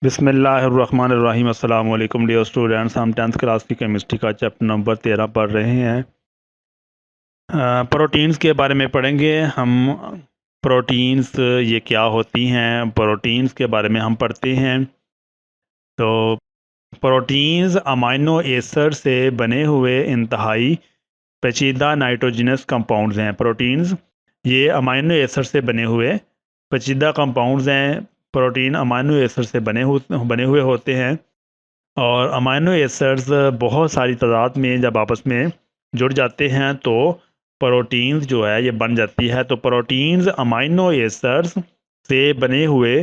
बिस्मिल्लाहिर्रहमानिर्रहीम। अस्सलाम वालेकुम डियर स्टूडेंट्स, हम 10th क्लास की केमिस्ट्री का चैप्टर नंबर 13 पढ़ रहे हैं। प्रोटीन्स के बारे में पढ़ेंगे हम। प्रोटीन्स ये क्या होती हैं, प्रोटीन्स के बारे में हम पढ़ते हैं। तो प्रोटीन्स अमाइनो एसिड से बने हुए इंतहाई पेचीदा नाइट्रोजनस कंपाउंड्स हैं। प्रोटीन्स ये अमाइनो एसिड से बने हुए पेचीदा कंपाउंड्स हैं। प्रोटीन अमाइनो एसिड से बने हुए होते हैं और अमाइनो एसिड्स बहुत सारी तादाद में जब आपस में जुड़ जाते हैं तो प्रोटीन्स जो है ये बन जाती है। तो प्रोटीन्स अमाइनो एसिड्स से बने हुए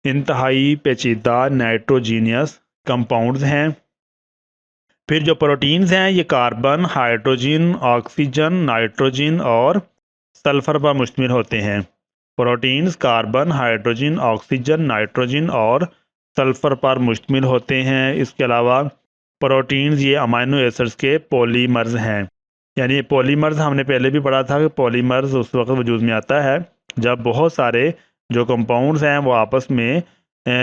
इंतहाई पेचीदा नाइट्रोजीनियस कंपाउंड्स हैं। फिर जो प्रोटीन्स हैं ये कार्बन, हाइड्रोजन, ऑक्सीजन, नाइट्रोजन और सल्फर पर मुश्तमिल होते हैं। Proteins carbon, hydrogen, oxygen, nitrogen और सल्फर पर मुश्तमिल होते हैं। इसके अलावा प्रोटीन्स ये अमाइनो एसिड्स के पॉलीमर्स हैं। यानी पॉलीमर्स हमने पहले भी पढ़ा था कि पॉलीमर्स उस वक्त वजूद में आता है जब बहुत सारे जो कंपाउंड्स हैं वो आपस में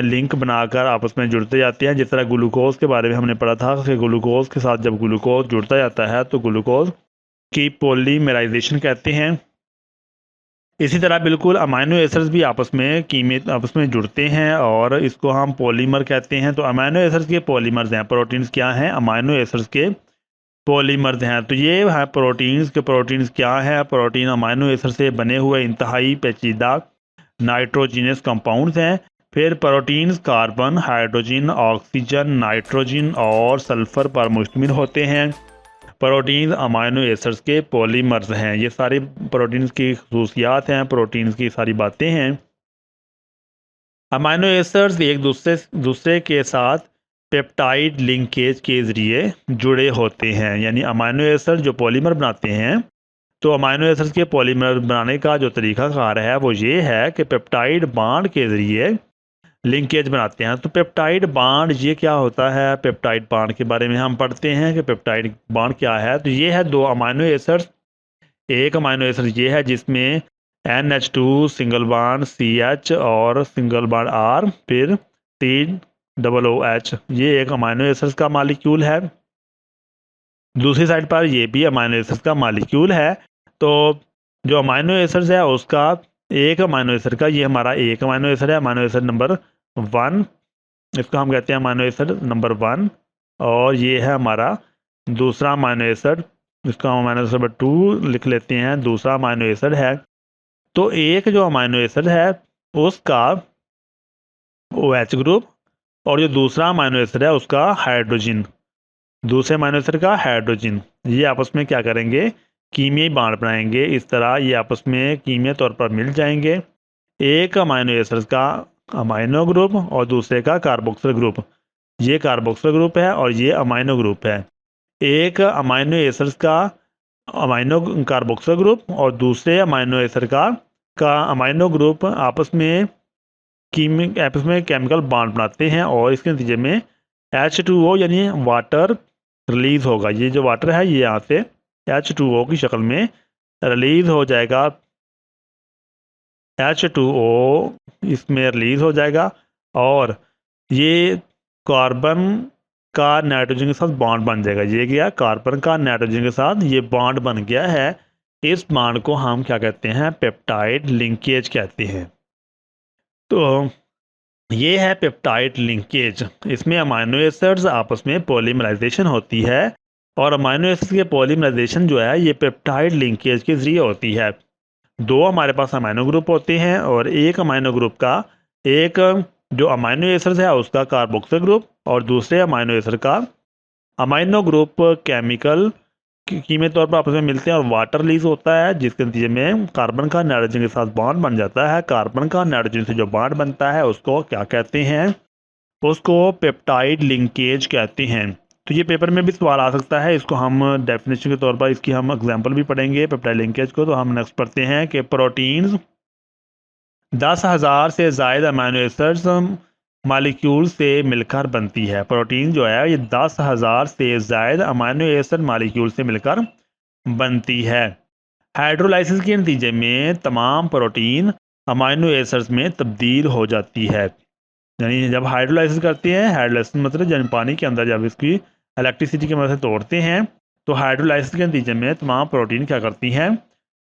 लिंक बनाकर आपस में जुड़ते जाते हैं। जिस तरह ग्लूकोज के बारे में हमने पढ़ा था कि ग्लूकोज के साथ जब ग्लूकोज जुड़ता जाता है तो ग्लूकोज की पॉलीमराइजेशन कहते हैं। इसी तरह बिल्कुल अमाइनो एसिड्स भी आपस में जुड़ते हैं और इसको हम पॉलीमर कहते हैं। तो अमाइनो एसिड्स के पॉलीमर्स हैं। प्रोटीन्स क्या हैं? अमाइनो एसिड्स के पॉलीमर्स हैं। तो ये है प्रोटीन्स क्या है? प्रोटीन अमाइनो एसिड से बने हुए इंतहाई पेचीदा नाइट्रोजीनियस कंपाउंड्स हैं। फिर proteins carbon, hydrogen, oxygen, nitrogen और सल्फर पर मुश्तमिल होते हैं। प्रोटीन्स अमाइनो एसिड्स के पॉलीमर्स हैं। ये सारी प्रोटीन्स की खसूसियात हैं, प्रोटीन्स की सारी बातें हैं। अमाइनो एसिड्स एक दूसरे के साथ पेप्टाइड लिंकेज के ज़रिए जुड़े होते हैं। यानी अमाइनो एसिड जो पॉलीमर बनाते हैं, तो अमाइनो एसिड्स के पॉलीमर बनाने का जो तरीक़ाकार है वो ये है कि पेप्टाइड बांड के ज़रिए लिंकेज बनाते हैं। तो पेप्टाइड बांड ये क्या होता है? पेप्टाइड बांड के बारे में हम पढ़ते हैं कि पेप्टाइड बांड क्या है। तो ये है दो अमाइनो एसिड्स। एक अमाइनो एसिड ये है जिसमें NH2 सिंगल बांड CH और सिंगल बांड R, फिर COOH, ये एक अमाइनो एसिड्स का मालिक्यूल है। दूसरी साइड पर ये भी अमाइनो एसिड्स का मालिक्यूल है। तो जो अमाइनो एसिड्स है उसका एक अमाइनो एसिड का, ये हमारा एक अमाइनो एसिड है, अमाइनो एसिड नंबर 1, इसको हम कहते हैं अमाइनो एसिड नंबर 1। और ये है हमारा दूसरा अमाइनो एसिड, इसको हम अमाइनो एसिड नंबर 2 लिख लेते हैं, दूसरा अमाइनो एसिड है। तो एक जो अमाइनो एसिड है उसका OH ग्रुप और जो दूसरा अमाइनो एसिड है उसका हाइड्रोजन, दूसरे अमाइनो एसिड का हाइड्रोजन, ये आपस में क्या करेंगे? कीमियाई बांड बनाएंगे। इस तरह ये आपस में कीमियाई तौर पर मिल जाएंगे। एक अमाइनो एसिड का अमाइनो ग्रुप और दूसरे का कार्बोक्सिल ग्रुप, ये कार्बोक्सिल ग्रुप है और ये अमाइनो ग्रुप है। एक अमाइनो एसिड का अमाइनो कार्बोक्सिल ग्रुप और दूसरे अमाइनो एसिड का अमाइनो ग्रुप आपस में केमिकल बांड बनाते हैं और इसके नतीजे में H2O यानी वाटर रिलीज होगा। ये जो वाटर है ये यहाँ से H2O की शक्ल में रिलीज हो जाएगा। H2O इसमें रिलीज हो जाएगा और ये कार्बन का नाइट्रोजन के साथ बॉन्ड बन जाएगा। ये क्या? कार्बन का नाइट्रोजन के साथ ये बॉन्ड बन गया है। इस बॉन्ड को हम क्या कहते हैं? पेप्टाइड लिंकेज कहते हैं। तो ये है पेप्टाइड लिंकेज। इसमें अमाइनो एसिड्स आपस में पॉलीमराइजेशन होती है और अमाइनो एसिड्स के पॉलीमराइजेशन जो है ये पेप्टाइड लिंकेज के जरिए होती है। दो हमारे पास अमाइनो ग्रुप होते हैं और एक अमाइनो ग्रुप का, एक जो अमाइनो एसिड है उसका कार्बोक्सिल ग्रुप और दूसरे अमाइनो एसिड का अमाइनो ग्रुप केमिकल कीमियाई तौर पर आपस में मिलते हैं और वाटर रिलीज होता है, जिसके नतीजे में कार्बन का नाइट्रोजन के साथ बॉन्ड बन जाता है। कार्बन का नाइट्रोजन से जो बॉन्ड बनता है उसको क्या कहते हैं? उसको पेप्टाइड लिंकेज कहते हैं। तो ये पेपर में भी सवाल आ सकता है। इसको हम डेफिनेशन के तौर पर इसकी हम एग्जांपल भी पढ़ेंगे पेप्टाइड लिंकेज को। तो हम नेक्स्ट पढ़ते हैं कि प्रोटीन्स 10,000 से ज़ायद अमीनो एसिड्स मालिक्यूल से मिलकर बनती है। प्रोटीन जो है ये 10,000 से ज़ायद अमीनो एसिड मालिक्यूल से मिलकर बनती है। हाइड्रोलाइसिस के नतीजे में तमाम प्रोटीन अमीनो एसिड्स में तब्दील हो जाती है। यानी जब हाइड्रोलाइसिस करते हैं, हाइड्रोलाइसिस मतलब यानी पानी के अंदर जब इसकी इलेक्ट्रिसिटी की मदद से तोड़ते हैं तो हाइड्रोलाइसिस के नतीजे में तमाम प्रोटीन क्या करती हैं,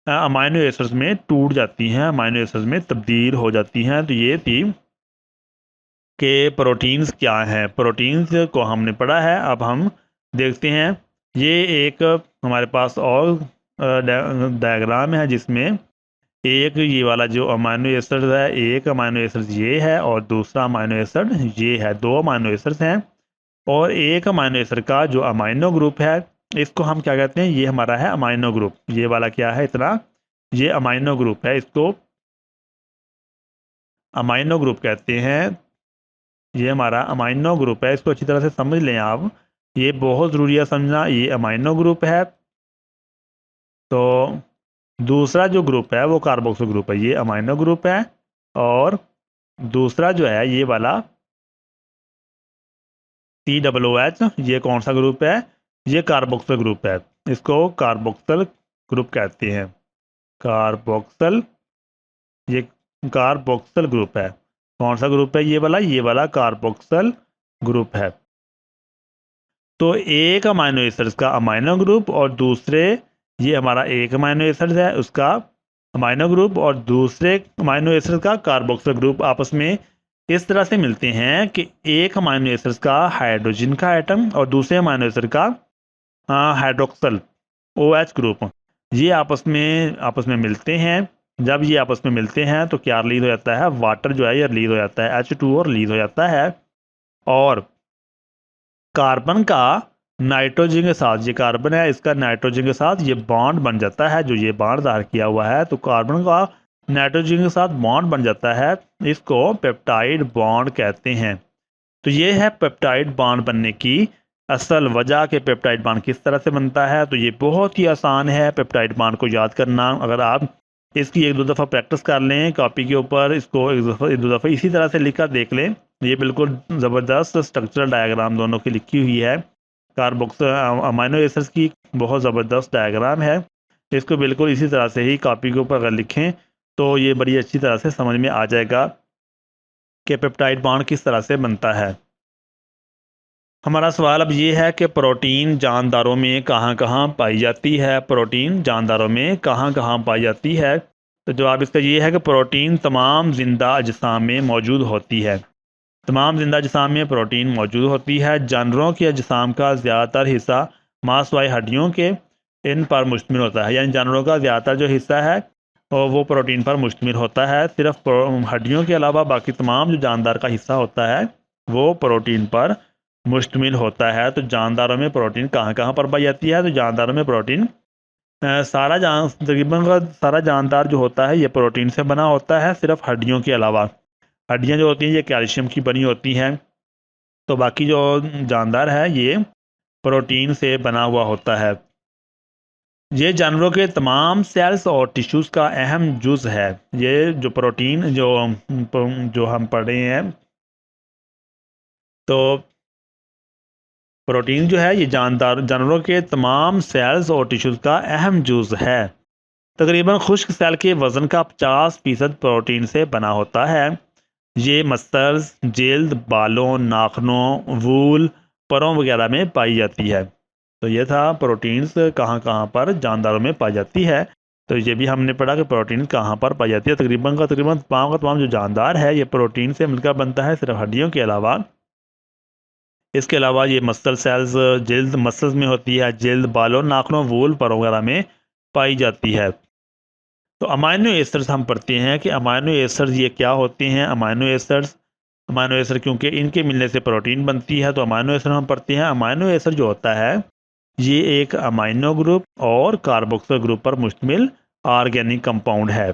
अमाइनो एसिड्स में टूट जाती हैं, अमाइनो एसिड्स में तब्दील हो जाती हैं। तो ये थी कि प्रोटीन्स क्या हैं। प्रोटीन्स को हमने पढ़ा है। अब हम देखते हैं ये एक हमारे पास और डायग्राम है जिसमें एक ये वाला जो अमाइनो एसिड है, एक अमाइनो एसिड ये है और दूसरा अमाइनो एसिड ये है। दो अमाइनो एसिड्स हैं और एक अमाइनो एसिड का जो अमाइनो ग्रुप है इसको हम क्या कहते हैं, ये हमारा है अमाइनो ग्रुप। ये वाला क्या है इतना, ये अमाइनो ग्रुप है, इसको अमाइनो ग्रुप कहते हैं। ये हमारा अमाइनो ग्रुप है, इसको अच्छी तरह से समझ लें आप, ये बहुत ज़रूरी है समझना। ये अमाइनो ग्रुप है। तो दूसरा जो ग्रुप है वो कार्बोक्सिल ग्रुप है, ये अमाइनो ग्रुप है। और दूसरा जो है ये वाला COOH, ये कौन सा ग्रुप है, ये कार्बोक्सिल ग्रुप है। इसको कार्बोक्सिल ग्रुप कहते हैं। कार्बोक्सिल, ये कार्बोक्सिल ग्रुप है। कौन सा ग्रुप है, ये वाला कार्बोक्सिल ग्रुप है। तो एक अमाइनो एसिड का अमाइनो ग्रुप और दूसरे, ये हमारा एक अमाइनो एसिड है उसका अमाइनो ग्रुप और दूसरे अमाइनो एसिड का कार्बोक्सिल ग्रुप आपस में इस तरह से मिलते हैं कि एक अमाइनो एसिड का हाइड्रोजन का एटम और दूसरे अमाइनो एसिड का हाइड्रोक्सिल OH ग्रुप, ये आपस में मिलते हैं। जब ये आपस में मिलते हैं तो क्या रिलीज हो जाता है, वाटर जो है ये रिलीज हो जाता है, H2O रिलीज हो जाता है। और कार्बन का नाइट्रोजन के साथ, ये कार्बन है इसका नाइट्रोजन के साथ ये बॉन्ड बन जाता है, जो ये बॉन्ड दार किया हुआ है। तो कार्बन का नाइट्रोजन के साथ बॉन्ड बन जाता है, इसको पेप्टाइड बॉन्ड कहते हैं। तो ये है पेप्टाइड बॉन्ड बनने की असल वजह के पेप्टाइड बॉन्ड किस तरह से बनता है। तो ये बहुत ही आसान है पेप्टाइड बॉन्ड को याद करना। अगर आप इसकी एक दो दफ़ा प्रैक्टिस कर लें कॉपी के ऊपर, इसको एक दो दफ़ा इसी तरह से लिखकर देख लें, ये बिल्कुल ज़बरदस्त स्ट्रक्चरल डायग्राम दोनों की लिखी हुई है। कार्बोक्सिल अमाइनो एसिड्स की बहुत ज़बरदस्त डायग्राम है। इसको बिल्कुल इसी तरह से ही कॉपी के ऊपर अगर लिखें तो ये बड़ी अच्छी तरह से समझ में आ जाएगा कि पेप्टाइड बॉन्ड किस तरह से बनता है। हमारा सवाल अब ये है कि प्रोटीन जानदारों में कहाँ कहाँ पाई जाती है। प्रोटीन जानदारों में कहाँ कहाँ पाई जाती है। तो जवाब इसका ये है कि प्रोटीन तमाम जिंदा अजसाम में मौजूद होती है। तमाम जिंदा अजसाम में प्रोटीन मौजूद होती है। जानवरों के अजसाम का ज़्यादातर हिस्सा मांसवाई हड्डियों के इन पर मुश्तमिल होता है। यानी जानवरों का ज़्यादातर जो हिस्सा है और वो प्रोटीन पर मुश्तमिल होता है। सिर्फ हड्डियों के अलावा बाकी तमाम जो जानदार का हिस्सा होता है वो प्रोटीन पर मुश्तमिल होता है। तो जानदारों में प्रोटीन कहाँ कहाँ पर पाई जाती है। तो जानदारों में प्रोटीन तकरीबन सारा जानदार जो होता है ये प्रोटीन से बना होता है, सिर्फ हड्डियों के अलावा। हड्डियाँ जो होती हैं ये कैल्शियम की बनी होती हैं। तो बाकी जो जानदार है ये प्रोटीन से बना हुआ होता है। ये जानवरों के तमाम सेल्स और टिश्यूज़ का अहम जुज़ है। ये जो प्रोटीन जो हम पढ़ रहे हैं, तो प्रोटीन जो है ये जानवरों के तमाम सेल्स और टिश्यूज़ का अहम जुज़ है। तकरीबन खुश्क सेल के वज़न का 50% प्रोटीन से बना होता है। ये मसल्स, जल्द, बालों, नाखनों, वूल, परों वगैरह में पाई जाती है। तो ये था प्रोटीन्स कहाँ कहाँ पर जानदारों में पाई जाती है। तो ये भी हमने पढ़ा कि प्रोटीन कहाँ पर पाई जाती है। तकरीबन तमाम जो जानदार है ये प्रोटीन से मिलकर बनता है, सिर्फ हड्डियों के अलावा। इसके अलावा ये मसल सेल्स जल्द मसल्स में होती है, जल्द, बालों, नाखनों, वूल, परों वगैरह में पाई जाती है। तो अमाइनो एसिड्स हम पढ़ते हैं कि अमाइनो एसिड्स ये क्या होते हैं। अमाइनो एसिड क्योंकि इनके मिलने से प्रोटीन बनती है, तो अमाइनो एसिड हम पढ़ते हैं। अमाइनो एसिड जो होता है ये एक अमाइनो ग्रुप और कार्बोक्सिल ग्रुप पर मुश्तमिल ऑर्गेनिक कंपाउंड है।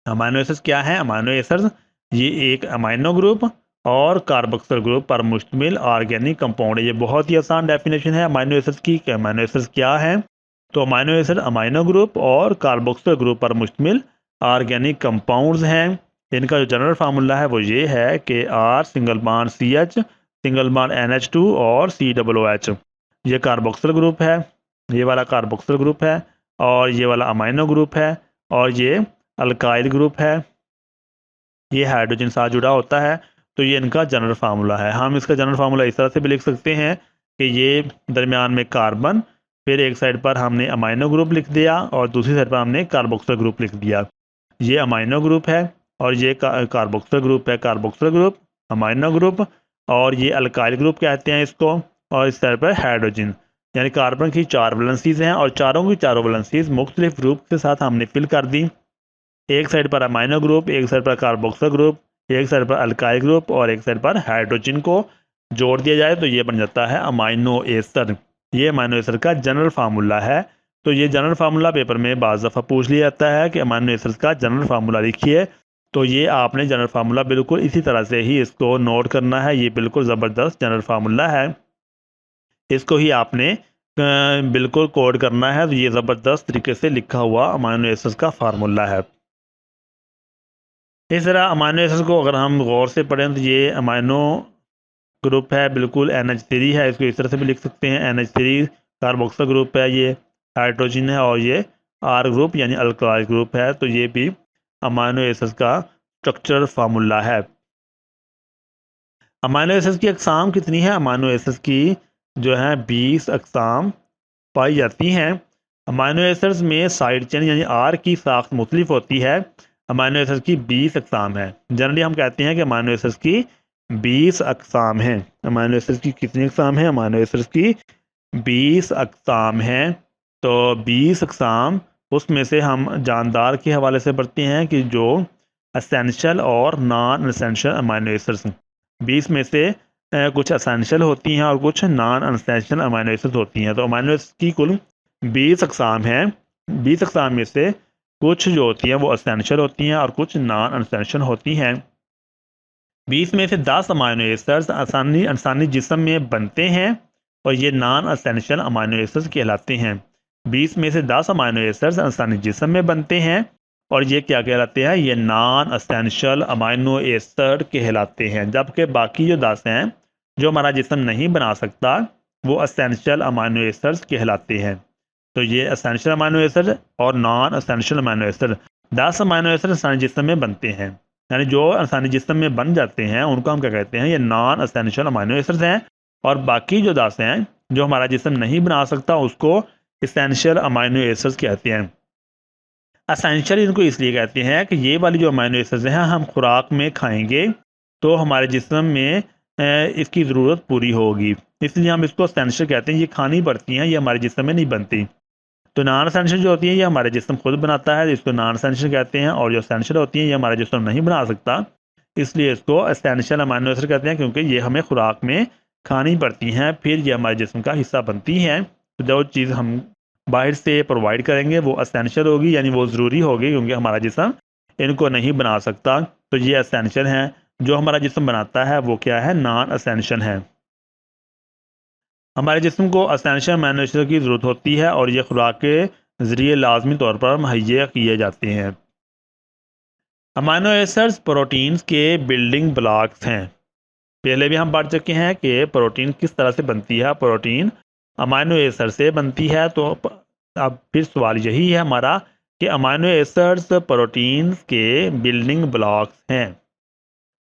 अमाइनो एसिड्स क्या है, अमाइनो एसिड्स ये एक अमाइनो ग्रुप और कार्बोक्सिल ग्रुप पर मुश्तमिल ऑर्गेनिक कंपाउंड है। ये बहुत ही आसान डेफिनेशन है अमाइनो एसिड्स की कि अमाइनो एसिड्स क्या है। तो अमाइनो एसिड अमाइनो ग्रुप और कार्बोक्सिल ग्रुप पर मुश्तमिल ऑर्गेनिक कंपाउंड्स हैं। इनका जो जनरल फार्मूला है वो ये है कि R single bond CH single bond NH2 और COOH। ये कार्बोक्सिल ग्रुप है, ये वाला कार्बोक्सिल ग्रुप है, और ये वाला अमाइनो ग्रुप है, और ये अल्काइल ग्रुप है। ये हाइड्रोजन साथ जुड़ा होता है। तो ये इनका जनरल फार्मूला है। हम इसका जनरल फार्मूला इस तरह से भी लिख सकते हैं कि ये दरमियान में कार्बन, फिर एक साइड पर हमने अमाइनो ग्रुप लिख दिया और दूसरी साइड पर हमने कार्बोक्सिल ग्रुप लिख दिया। ये अमाइनो ग्रुप है और ये कार्बोक्सिल ग्रुप है, कार्बोक्सिल ग्रुप, अमाइनो ग्रुप, और ये अल्काइल ग्रुप कहते हैं इसको। और इस साइड पर हाइड्रोजन, यानी कार्बन की 4 वैलेंसीज हैं और चारों की चारों वैलेंसीज मुख्तलिफ ग्रुप के साथ हमने फिल कर दी। एक साइड पर अमाइनो ग्रुप, एक साइड पर कार्बोक्सिल ग्रुप, एक साइड पर अल्काइल ग्रुप और एक साइड पर हाइड्रोजन को जोड़ दिया जाए तो ये बन जाता है अमाइनो एस्टर। ये अमाइनो एस्टर का जनरल फार्मूला है। तो ये जनरल फार्मूला पेपर में बाज़ दफ़ा पूछ लिया जाता है कि अमाइनो एस्टर का जनरल फार्मूला लिखिए। तो ये आपने जनरल फार्मूला बिल्कुल इसी तरह से ही इसको नोट करना है। ये बिल्कुल ज़बरदस्त जनरल फार्मूला है, इसको ही आपने बिल्कुल कोड करना है। तो ये ज़बरदस्त तरीके से लिखा हुआ अमाइनो एसिड्स का फार्मूला है। इस तरह अमाइनो एसिड्स को अगर हम गौर से पढ़ें तो ये अमाइनो ग्रुप है, बिल्कुल NH3 है, इसको इस तरह से भी लिख सकते हैं NH3। कार्बोक्सिल ग्रुप है, ये हाइड्रोजन है, और ये R ग्रुप यानी अल्काइल ग्रुप है। तो ये भी अमाइनो एसिड्स का स्ट्रक्चरल फार्मूला है। अमाइनो एसिड्स की अक़साम कितनी है? अमाइनो एसिड्स की जो है 20 अक़साम पाई जाती हैं। अमाइनो एसिड्स में साइड चेन यानी R की साख्त मुख्तलिफ होती है। अमाइनो एसिड्स की 20 अक़साम है। जनरली हम कहते हैं कि अमाइनो एसिड्स की 20 अक़साम हैं। अमाइनो एसिड्स की कितनी अक़साम हैं? अमाइनो एसिड्स की 20 अक़साम हैं। तो 20 अक़साम, उसमें से हम जानदार के हवाले से पढ़ते हैं कि जो असेंशियल और नॉन असेंशियल अमाइनो एसिड्स, 20 में से कुछ असेंशियल होती हैं और कुछ नॉन असेंशियल अमाइनो एसिड्स होती हैं। तो अमाइनो एसिड्स की कुल 20 अक़साम हैं। 20 अक़साम में से कुछ जो होती हैं वो असेंशियल होती हैं और कुछ नॉन असेंशियल होती हैं। 20 में से 10 अमाइनो एसिड्स आसानी जिस्म में बनते हैं और ये नॉन असेंशियल अमाइनो एसिड्स कहलाते हैं। 20 में से 10 अमाइनो एसिड्स आसानी जिस्म में बनते हैं और ये क्या कहलाते हैं? ये नॉन असेंशियल अमाइनो एसिड कहलाते हैं। जबकि बाकी जो 10 हैं जो हमारा जिस्म नहीं बना सकता वो असेंशियल अमाइनो एसिड्स कहलाते हैं। तो ये असेंशियल अमाइनो एसिड और non essential amino acid, 10 amino acid आसानी जिस्म में बनते हैं, यानी जो आसानी जिस्म में बन जाते हैं उनको हम क्या कहते हैं? ये नॉन असेंशियल अमाइनो एसिड्स हैं। और बाकी जो 10 हैं जो हमारा जिस्म नहीं बना सकता उसको एसेंशियल अमाइनो एसिड्स कहते हैं। असेंशियल इनको इसलिए कहते हैं कि ये वाली जो अमाइनो एसिड्स हैं हम खुराक में खाएंगे तो हमारे जिस्म में इसकी ज़रूरत पूरी होगी, इसलिए हम इसको असेंशियल कहते हैं। ये खानी पड़ती हैं, ये हमारे जिस्म में नहीं बनती। तो नॉन असेंशियल जो होती है ये हमारे जिस्म खुद बनाता है, इसको नॉन असेंशियल कहते हैं। और जो असेंशियल होती हैं ये हमारे जिस्म नहीं बना सकता, इसलिए इसको असेंशियल अमाइनो एसिड कहते हैं, क्योंकि ये हमें खुराक में खानी पड़ती हैं, फिर ये हमारे जिस्म का हिस्सा बनती हैं। तो जो चीज़ हम बाहर से प्रोवाइड करेंगे वो असेंशियल होगी, यानी वो ज़रूरी होगी, क्योंकि हमारा जिस्म इनको नहीं बना सकता। तो ये असेंशियल हैं। जो हमारा जिस्म बनाता है वो क्या है? नॉन असेंशियल है। हमारे जिस्म को असेंशियल अमाइनो एसिड की ज़रूरत होती है और ये खुराक के ज़रिए लाजमी तौर पर मुहैया किए जाते हैं। अमाइनो एसिड्स प्रोटीन्स के बिल्डिंग ब्लॉक्स हैं। पहले भी हम पढ़ चुके हैं कि प्रोटीन किस तरह से बनती है। प्रोटीन अमाइनो एसिड से बनती है। तो अब फिर सवाल यही है हमारा कि अमाइनो एसिड्स प्रोटीन्स के बिल्डिंग ब्लॉक्स हैं।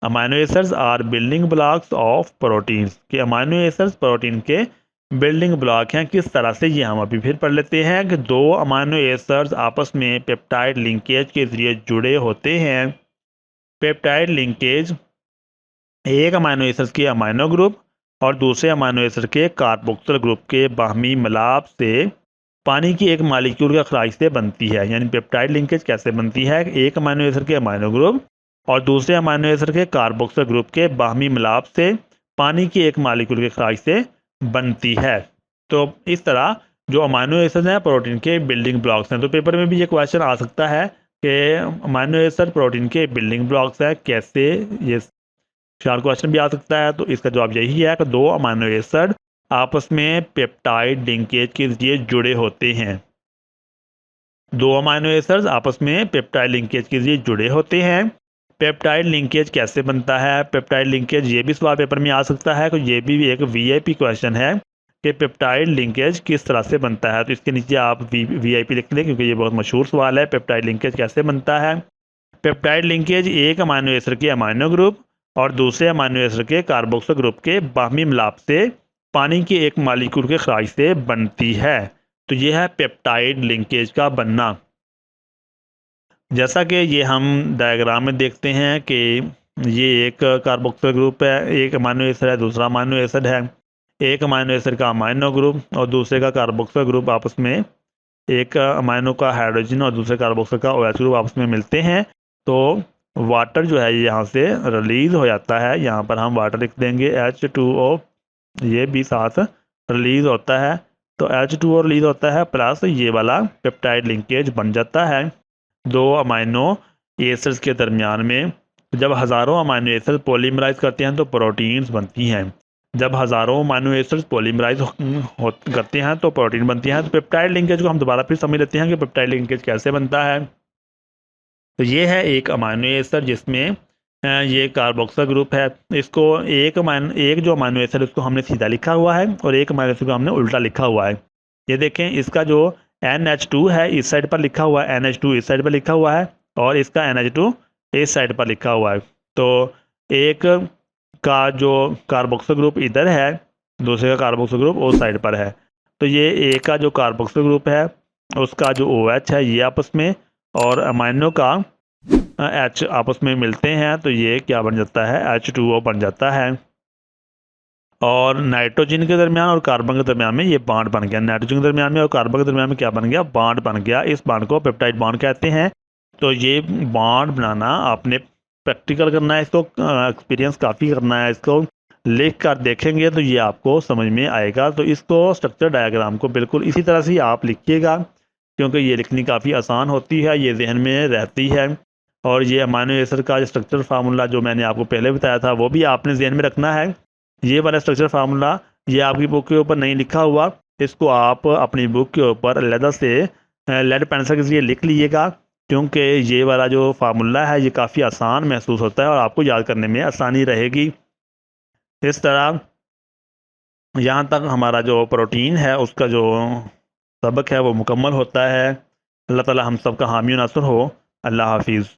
Amino acids are building blocks of proteins, के अमाइनो एसिड्स प्रोटीन के बिल्डिंग ब्लॉक हैं। किस तरह से ये हम अभी फिर पढ़ लेते हैं कि दो अमाइनो एसिड्स आपस में पेप्टाइड लिंकेज के ज़रिए जुड़े होते हैं। पेप्टाइड लिंकेज एक अमाइनो एसिड के अमाइनो ग्रुप और दूसरे अमाइनो एसिड के कार्बोक्सिल ग्रुप के बाहमी मिलाप से पानी की एक मालिक्यूल के अखराज से बनती है। यानी पेप्टाइड लिंकेज कैसे बनती है? एक अमाइनो एसिड के अमाइनो ग्रुप और दूसरे अमाइनो एसिड के कार्बोक्सिल ग्रुप के बाहमी मिलाप से पानी की एक मालिक्यूल के अखराज से बनती है। तो इस तरह जो अमाइनो एसिड हैं प्रोटीन के बिल्डिंग ब्लॉक्स हैं। तो पेपर में भी ये क्वेश्चन आ सकता है कि अमाइनो एसिड प्रोटीन के बिल्डिंग ब्लॉक्स है कैसे, ये शार्ट क्वेश्चन भी आ सकता है। तो इसका जवाब यही है कि दो अमाइनो एसिड आपस में पेप्टाइड लिंकेज के जरिए जुड़े होते हैं। दो अमाइनो एसिड्स आपस में पेप्टाइड लिंकेज के जरिए जुड़े होते हैं। पेप्टाइड लिंकेज कैसे बनता है? पेप्टाइड लिंकेज ये भी सवाल पेपर में आ सकता है। तो ये भी एक VIP क्वेश्चन है कि पेप्टाइड लिंकेज किस तरह से बनता है। तो इसके नीचे आप VIP लिख लें क्योंकि ये बहुत मशहूर सवाल है। पेप्टाइड लिंकेज कैसे बनता है? पेप्टाइड लिंकेज एक अमाइनो एसिड के अमाइनो ग्रुप और दूसरे अमाइनो एसिड के कार्बोक्सिल ग्रुप के बाहमी मिलाप से पानी के एक मालिक्यूल के खराज से बनती है। तो ये है पेप्टाइड लिंकेज का बनना। जैसा कि ये हम डायग्राम में देखते हैं कि ये एक कार्बोक्सिल ग्रुप है, एक अमाइनो एसिड है, दूसरा अमाइनो एसिड है। एक अमाइनो एसिड का अमाइनो ग्रुप और दूसरे का कार्बोक्सिल ग्रुप आपस में, एक अमाइनो का हाइड्रोजन और दूसरे कार्बोक्सिल का OH ग्रुप आपस में मिलते हैं तो वाटर जो है यहाँ से रिलीज हो जाता है। यहाँ पर हम वाटर लिख देंगे H2O, ये भी साथ रिलीज होता है। तो H2O रिलीज होता है प्लस ये वाला पेप्टाइड लिंकेज बन जाता है दो अमाइनो एसिड्स के दरमियान में। जब हज़ारों अमाइनो एसिड पॉलीमराइज करते हैं तो प्रोटीन्स बनती हैं। जब हज़ारों अमाइनो एसिड्स पॉलीमराइज करते हैं तो प्रोटीन बनती हैं। तो पेप्टाइड लिंकेज को हम दोबारा फिर समझ लेते हैं कि पेप्टाइड लिंकेज कैसे बनता है। तो ये है एक अमाइनो एसिड जिसमें ये कार्बोक्सिल ग्रुप है। इसको एक जो अमाइनो एसिड उसको हमने सीधा लिखा हुआ है और एक अमाइनो एसिड को हमने उल्टा लिखा हुआ है। ये देखें, इसका जो NH2 है इस साइड पर लिखा हुआ है, NH2 इस साइड पर लिखा हुआ है और इसका NH2 इस साइड पर लिखा हुआ है। तो एक का जो कार्बोक्सिल ग्रुप इधर है, दूसरे का कार्बोक्सिल ग्रुप उस साइड पर है। तो ये एक का जो कार्बोक्सिल ग्रुप है उसका जो OH है ये आपस में और अमाइनो का H आपस में मिलते हैं तो ये क्या बन जाता है, H2O बन जाता है। और नाइट्रोजन के दरमियान और कार्बन के दरमियान में ये बॉन्ड बन गया। नाइट्रोजन के दरमियान में और कार्बन के दरमियान में क्या बन गया, बॉन्ड बन गया। इस बॉन्ड को पेप्टाइड बॉन्ड कहते हैं। तो ये बॉन्ड बनाना आपने प्रैक्टिकल करना है, इसको एक्सपीरियंस काफ़ी करना है। इसको लिख कर देखेंगे तो ये आपको समझ में आएगा। तो इसको स्ट्रक्चर डायग्राम को बिल्कुल इसी तरह से आप लिखिएगा क्योंकि ये लिखनी काफ़ी आसान होती है, ये जहन में रहती है। और ये अमाइनो एसिड का स्ट्रक्चर फार्मूला जो मैंने आपको पहले बताया था वो भी आपने जहन में रखना है। ये वाला स्ट्रक्चर फार्मूला ये आपकी बुक के ऊपर नहीं लिखा हुआ, इसको आप अपनी बुक के ऊपर अलग से लेड पेंसिल के जरिए लिख लीजिएगा क्योंकि ये वाला जो फार्मूला है ये काफ़ी आसान महसूस होता है और आपको याद करने में आसानी रहेगी। इस तरह यहाँ तक हमारा जो प्रोटीन है उसका जो सबक है वो मुकम्मल होता है। अल्लाह ताला हम सब का हामी नासर हो। अल्लाह हाफिज़।